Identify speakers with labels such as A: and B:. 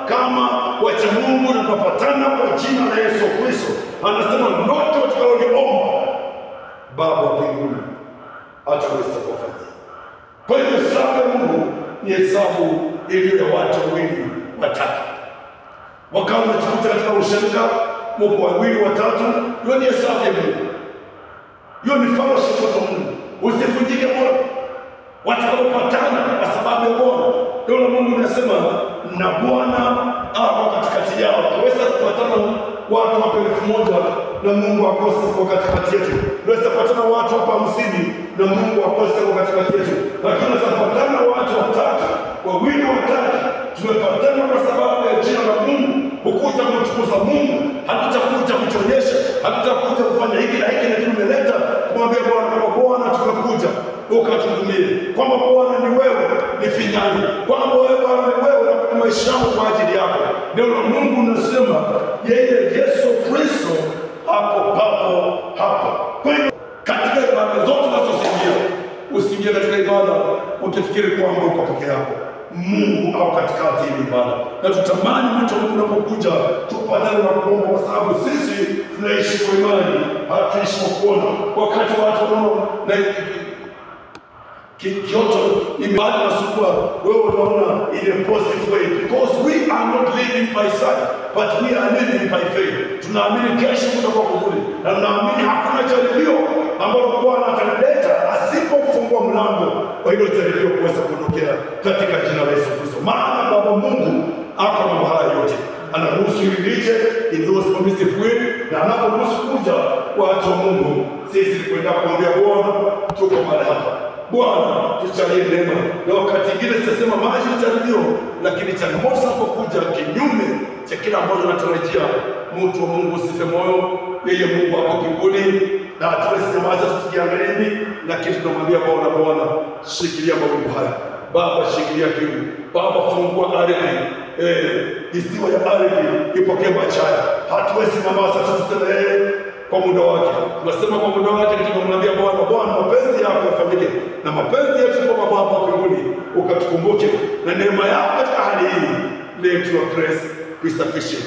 A: kama wacha Mungu na tunapatana kwa jina la Yesu Kristo. Anasema lote watakaoliomba Baba wa mbinguni ataweza kufanya. Kwa hiyo hesabu ya Mungu ni hesabu iliyo ya watu wawili watatu. Wakawa wanatafuta katika ushirika mko wawili watatu, hiyo ni hesabu ya Mungu. Hiyo ni fellowship ya Mungu. Usivunjike moyo watakapopatana kwa sababu ya Bwana. Ndio Mungu anasema na Bwana ako katikati yao. Tunaweza kupatana watu hapa 1000 na Mungu akose kwa katikati yetu. Tunaweza kupatana watu hapa 50 na Mungu akose kwa katikati yetu. Lakini tunaweza kupatana watu watatu, wawili watatu, tumepatana kwa sababu ya jina la Mungu. Hukuja kumtukuza Mungu, hatutakuja kuchonyesha, hatutakuja kufanya hiki na hiki, na tumeleta kumwambia Bwana kama Bwana tumekuja ukatuhudumie, kwamba Bwana ni wewe nifinyani, kwamba wewe Bwana ni wewe na maisha yangu kwa ajili yako. Ndio Mungu nasema yeye Yesu Kristo hapo papo hapa. Kwa hiyo katika ibada zote unazozingia, usiingie katika ibada ukifikiri kwamba uko peke yako. Mungu au katikati ya ibada. Na tutamani mtu unapokuja tupatane na kuomba, kwa sababu sisi tunaishi kwa imani, hatuishi kwa kuona. Wakati watu wanaona na kioto ibada nasukua, wewe unaona ile positive way, because we are not living by sight but we are living by faith. Tunaamini kesho kutakuwa kuzuri, na tunaamini hakuna jaribio ambalo Bwana ataleta asipofungua mlango wa hilo jaribio kuweza kutokea katika jina la Yesu Kristo. Maana Baba Mungu ako na mahali yote, anaruhusu ilije in those permissive way, na anaporuhusu kuja watu wa Mungu, sisi kwenda kuambia Bwana tuko mahali hapa, Bwana tujalie neema. Na wakati mwingine tutasema maji ni jaribio, lakini changamoto zinapokuja kinyume cha kila ambacho tunatarajia, mtu wa Mungu usife moyo. Yeye Mungu ako mbinguni na hatuwezi nyamaza tukiangalia hivi, lakini tunamwambia Bwana shikilia mawingu haya, Baba shikilia kiu, Baba fungua ardhi, isiwa ya ardhi ipokee maji haya. Hatuwezi nyamaza tuseme kwa muda wake. Tunasema kwa muda wake, tunamwambia Bwana mapenzi yako yafanyike, na mapenzi yetu kwa Baba wa mbinguni ukatukumbuke, na neema yako katika hali hii, let your grace be sufficient.